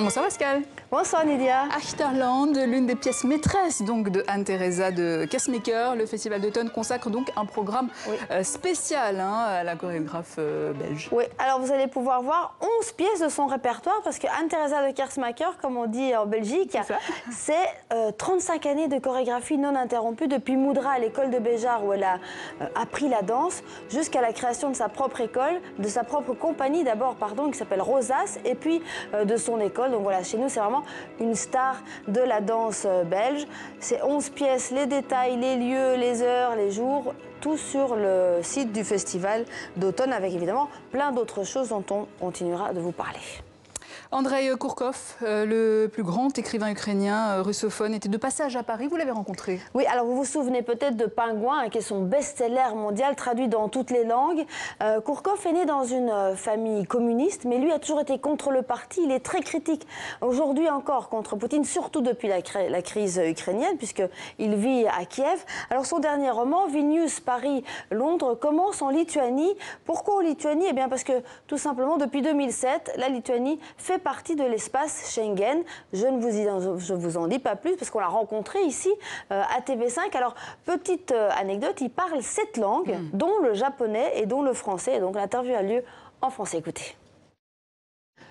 Bonsoir Pascal. Bonsoir Lydia. Achterland, l'une des pièces maîtresses donc de Anne-Thérèse de Kersmaker. Le Festival d'automne consacre donc un programme spécial à la chorégraphe belge. Oui, alors vous allez pouvoir voir 11 pièces de son répertoire parce que Anne-Thérèse de Kersmaker, comme on dit en Belgique, c'est 35 années de chorégraphie non interrompue depuis Moudra à l'école de Béjar où elle a appris la danse jusqu'à la création de sa propre école, de sa propre compagnie d'abord, pardon, qui s'appelle Rosas, et puis de son école. Donc voilà, chez nous, c'est vraiment une star de la danse belge. C'est 11 pièces, les détails, les lieux, les heures, les jours, tout sur le site du festival d'automne avec évidemment plein d'autres choses dont on continuera de vous parler. Andrei Kourkov, le plus grand écrivain ukrainien russophone, était de passage à Paris. Vous l'avez rencontré? Oui, alors vous vous souvenez peut-être de Pingouin, qui est son best-seller mondial, traduit dans toutes les langues. Kourkov est né dans une famille communiste, mais lui a toujours été contre le parti. Il est très critique aujourd'hui encore contre Poutine, surtout depuis la crise ukrainienne, puisqu'il vit à Kiev. Alors son dernier roman, Vilnius, Paris, Londres, commence en Lituanie. Pourquoi en Lituanie? Eh bien parce que tout simplement, depuis 2007, la Lituanie fait partie de l'espace Schengen. Je vous en dis pas plus parce qu'on l'a rencontré ici à TV5. Alors, petite anecdote, il parle 7 langues, dont le japonais et dont le français. Et donc, l'interview a lieu en français. Écoutez.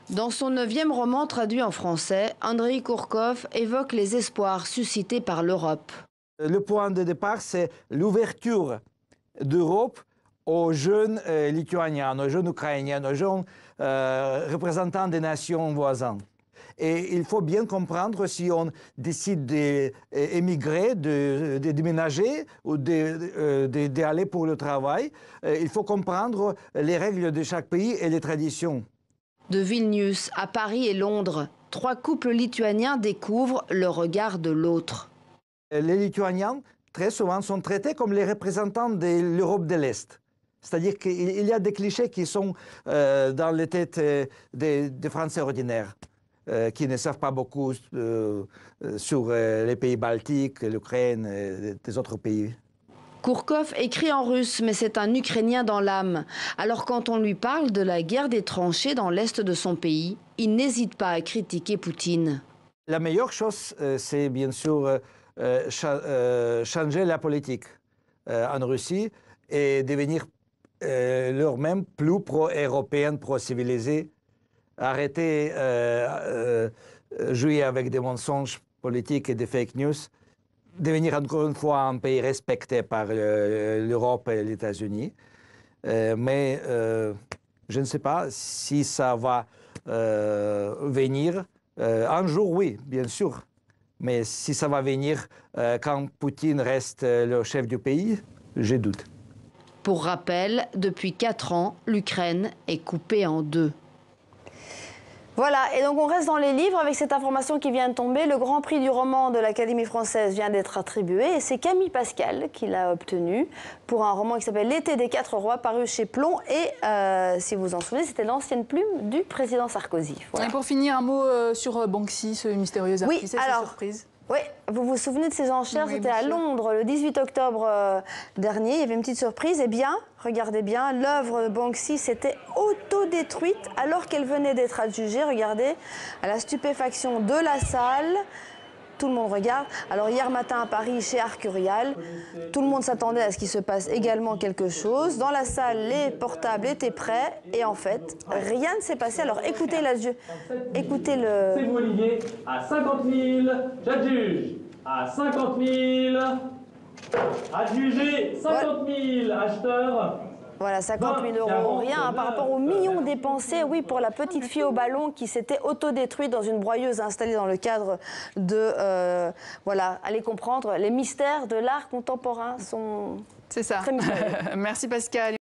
Dans son 9e roman traduit en français, Andrei Kourkov évoque les espoirs suscités par l'Europe. Le point de départ, c'est l'ouverture d'Europe aux jeunes lituaniens, aux jeunes ukrainiens, aux jeunes représentants des nations voisines. Et il faut bien comprendre si on décide d'émigrer, de déménager ou d'aller pour le travail, il faut comprendre les règles de chaque pays et les traditions. De Vilnius à Paris et Londres, 3 couples lituaniens découvrent le regard de l'autre. Les Lituaniens, très souvent, sont traités comme les représentants de l'Europe de l'Est. C'est-à-dire qu'il y a des clichés qui sont dans les têtes des Français ordinaires, qui ne savent pas beaucoup sur les pays baltiques, l'Ukraine et des autres pays. Kourkov écrit en russe, mais c'est un Ukrainien dans l'âme. Alors quand on lui parle de la guerre des tranchées dans l'est de son pays, il n'hésite pas à critiquer Poutine. La meilleure chose, c'est bien sûr changer la politique en Russie et devenir leur-même plus pro-européenne, pro-civilisée, arrêter jouer avec des mensonges politiques et des fake news, devenir encore une fois un pays respecté par l'Europe et les États-Unis. Mais je ne sais pas si ça va venir. Un jour, oui, bien sûr. Mais si ça va venir quand Poutine reste le chef du pays, je doute. Pour rappel, depuis 4 ans, l'Ukraine est coupée en 2. Voilà, et donc on reste dans les livres avec cette information qui vient de tomber. Le Grand Prix du roman de l'Académie française vient d'être attribué et c'est Camille Pascal qui l'a obtenu pour un roman qui s'appelle L'été des 4 rois, paru chez Plomb. Et si vous vous en souvenez, c'était l'ancienne plume du président Sarkozy. Voilà. Et pour finir, un mot sur Banksy, ce mystérieux artiste, cette surprise. Oui, vous vous souvenez de ces enchères, oui, c'était à Londres le 18 octobre dernier, il y avait une petite surprise. Eh bien, regardez bien, l'œuvre de Banksy s'était autodétruite alors qu'elle venait d'être adjugée. Regardez, à la stupéfaction de la salle, tout le monde regarde. Alors hier matin à Paris, chez Arcurial, tout le monde s'attendait à ce qu'il se passe également quelque chose. Dans la salle, les portables étaient prêts et en fait, rien ne s'est passé. Alors écoutez l'adieu, écoutez le... C'est vous Olivier, à 50 000, j'adjuge. À 50 000, adjugé, 50 000, acheteur. Voilà, 50 000 €, rien par rapport aux millions dépensés, oui, pour la petite fille au ballon qui s'était autodétruite dans une broyeuse installée dans le cadre de... voilà, allez comprendre, les mystères de l'art contemporain sont C'est ça. très mystérieux. Merci Pascal.